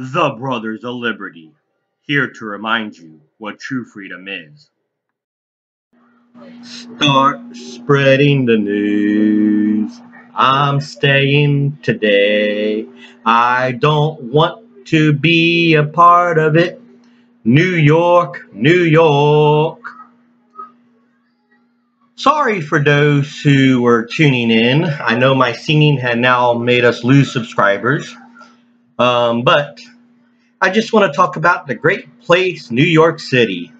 The Brothers of Liberty, here to remind you what true freedom is. Start spreading the news. I'm staying today. I don't want to be a part of it. New York, New York. Sorry for those who were tuning in. I know my singing had now made us lose subscribers. But I just want to talk about the great place, New York City.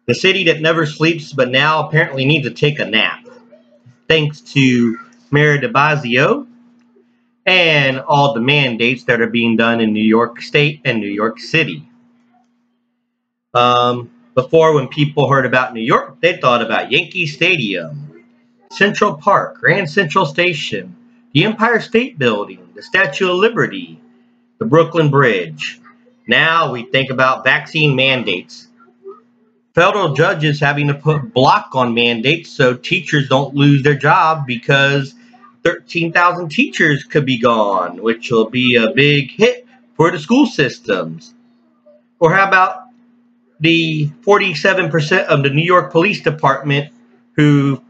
The city that never sleeps but now apparently needs to take a nap. Thanks to Mayor de Blasio and all the mandates that are being done in New York State and New York City. Before, when people heard about New York, they thought about Yankee Stadium, Central Park, Grand Central Station, the Empire State Building, the Statue of Liberty, the Brooklyn Bridge. Now we think about vaccine mandates. Federal judges having to put block on mandates so teachers don't lose their job because 13,000 teachers could be gone, which will be a big hit for the school systems. Or how about the 47% of the New York Police Department who,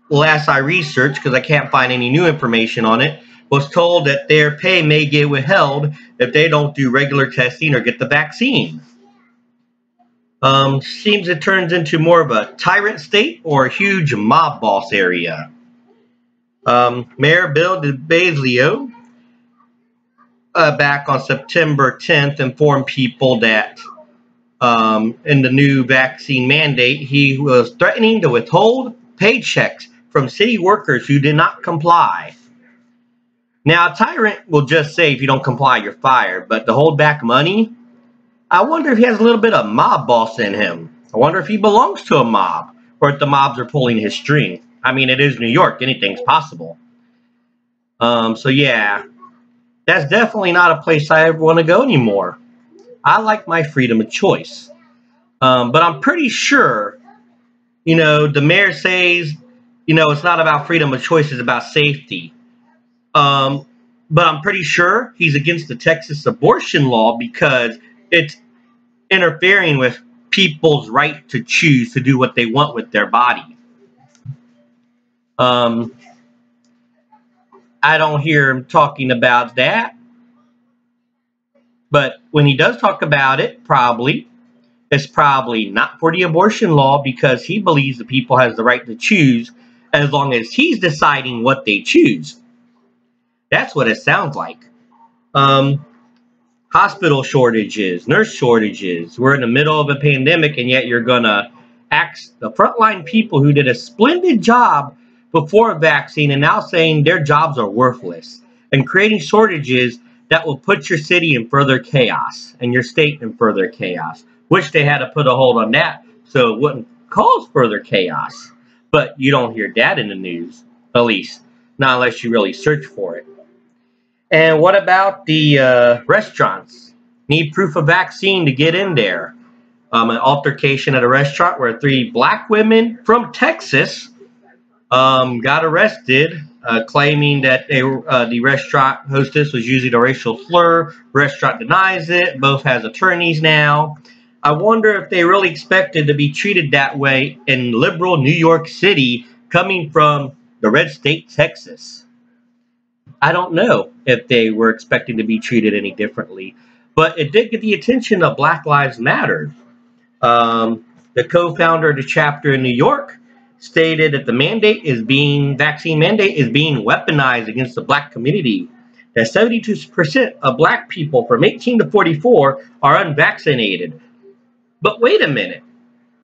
last I researched, because I can't find any new information on it, was told that their pay may get withheld if they don't do regular testing or get the vaccine. Seems it turns into more of a tyrant state or a huge mob boss area. Mayor Bill de Blasio, back on September 10th, informed people that in the new vaccine mandate, he was threatening to withhold paychecks from city workers who did not comply. Now, a tyrant will just say if you don't comply, you're fired, but to hold back money, I wonder if he has a little bit of mob boss in him. I wonder if he belongs to a mob, or if the mobs are pulling his string. I mean, it is New York. Anything's possible. So yeah, that's definitely not a place I ever want to go anymore. I like my freedom of choice. But I'm pretty sure, the mayor says, it's not about freedom of choice, it's about safety. But I'm pretty sure he's against the Texas abortion law because it's interfering with people's right to choose to do what they want with their body. I don't hear him talking about that. But when he does talk about it, it's probably not for the abortion law because he believes the people has the right to choose as long as he's deciding what they choose. That's what it sounds like. Hospital shortages, nurse shortages. We're in the middle of a pandemic, and yet you're going to ask the frontline people who did a splendid job before a vaccine and now saying their jobs are worthless and creating shortages that will put your city in further chaos and your state in further chaos. Wish they had to put a hold on that so it wouldn't cause further chaos. But you don't hear that in the news, at least not unless you really search for it. And what about the restaurants? Need proof of vaccine to get in there. An altercation at a restaurant where 3 black women from Texas got arrested, claiming that the restaurant hostess was using a racial slur. Restaurant denies it. Both has attorneys now. I wonder if they really expected to be treated that way in liberal New York City, coming from the red state, Texas. I don't know if they were expecting to be treated any differently, but it did get the attention of Black Lives Matter. The co-founder of the chapter in New York stated that the vaccine mandate is being weaponized against the black community. That 72% of black people from 18 to 44 are unvaccinated. But wait a minute.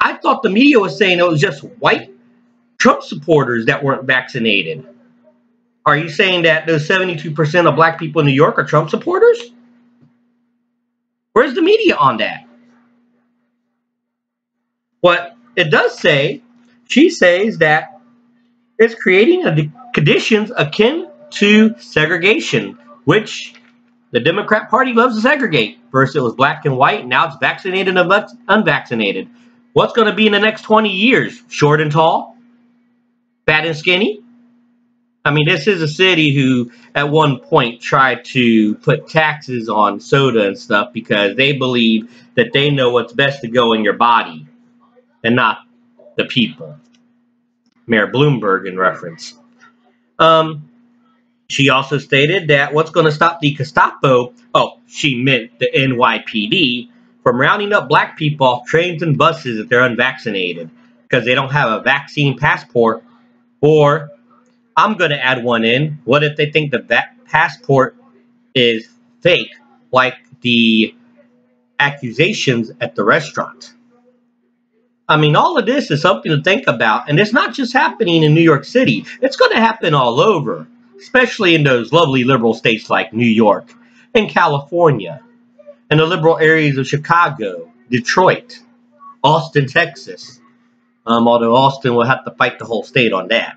I thought the media was saying it was just white Trump supporters that weren't vaccinated. Are you saying that those 72% of black people in New York are Trump supporters? Where's the media on that? What it does say, she says that it's creating conditions akin to segregation, which the Democrat Party loves to segregate. First it was black and white, now it's vaccinated and unvaccinated. What's going to be in the next 20 years? Short and tall? Fat and skinny? I mean, this is a city who at one point tried to put taxes on soda and stuff because they believe that they know what's best to go in your body and not the people. Mayor Bloomberg in reference. Um, she also stated that what's going to stop the Gestapo, oh, she meant the NYPD, from rounding up black people off trains and buses if they're unvaccinated because they don't have a vaccine passport. Or I'm going to add one in. What if they think that passport is fake, like the accusations at the restaurant? I mean, all of this is something to think about, and it's not just happening in New York City. It's going to happen all over, especially in those lovely liberal states like New York and California, and the liberal areas of Chicago, Detroit, Austin, Texas. Although Austin will have to fight the whole state on that.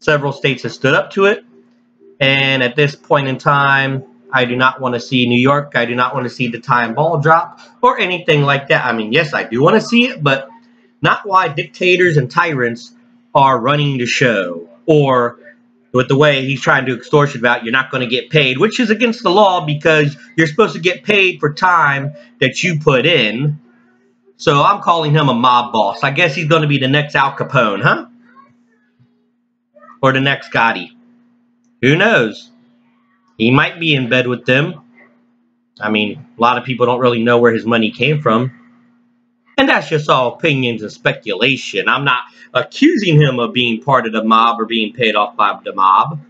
Several states have stood up to it, and at this point in time, I do not want to see New York. I do not want to see the time ball drop or anything like that. I mean, yes, I do want to see it, but not why dictators and tyrants are running the show, or with the way he's trying to extortion about you're not going to get paid, which is against the law because you're supposed to get paid for time that you put in. So I'm calling him a mob boss. I guess he's going to be the next Al Capone, huh? Or the next Gotti. Who knows? He might be in bed with them. I mean, a lot of people don't really know where his money came from. And that's just all opinions and speculation. I'm not accusing him of being part of the mob or being paid off by the mob.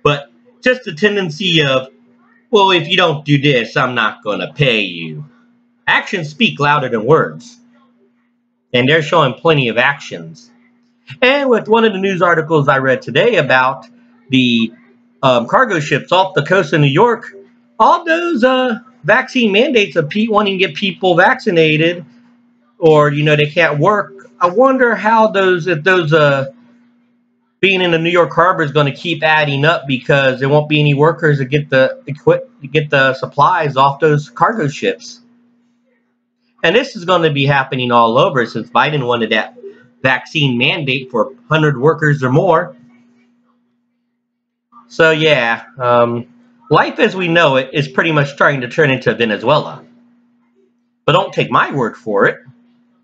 But just the tendency of, well, if you don't do this, I'm not going to pay you. Actions speak louder than words. And they're showing plenty of actions. And with one of the news articles I read today about the cargo ships off the coast of New York, all those vaccine mandates of wanting to get people vaccinated, or they can't work. I wonder how if those being in the New York harbor is going to keep adding up because there won't be any workers to get the supplies off those cargo ships. And this is going to be happening all over since Biden wanted that vaccine mandate for 100 workers or more. So yeah, life as we know it is pretty much starting to turn into Venezuela. But don't take my word for it.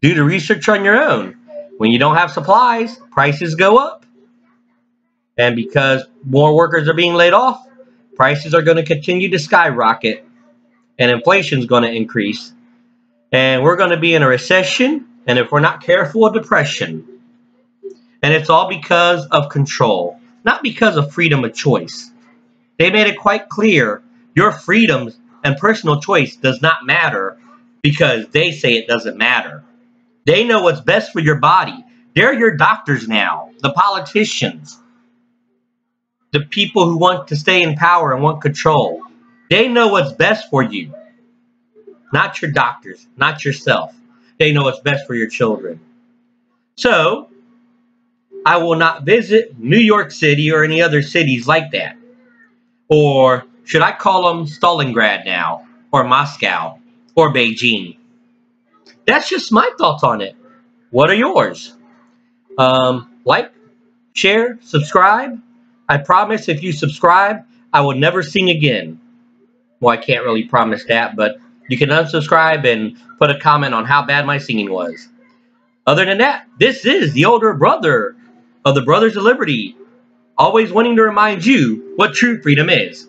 Do the research on your own. When you don't have supplies, prices go up. And because more workers are being laid off, prices are going to continue to skyrocket. And inflation is going to increase. And we're going to be in a recession. And if we're not careful, a depression. And it's all because of control. Not because of freedom of choice. They made it quite clear your freedom and personal choice does not matter because they say it doesn't matter. They know what's best for your body. They're your doctors now, the politicians, the people who want to stay in power and want control. They know what's best for you, not your doctors, not yourself. They know what's best for your children. So, I will not visit New York City or any other cities like that. Or should I call them Stalingrad now? Or Moscow? Or Beijing? That's just my thoughts on it. What are yours? Like, share, subscribe. I promise if you subscribe, I will never sing again. Well, I can't really promise that, but you can unsubscribe and put a comment on how bad my singing was. Other than that, this is the older brother of the Brothers of Liberty, always wanting to remind you what true freedom is.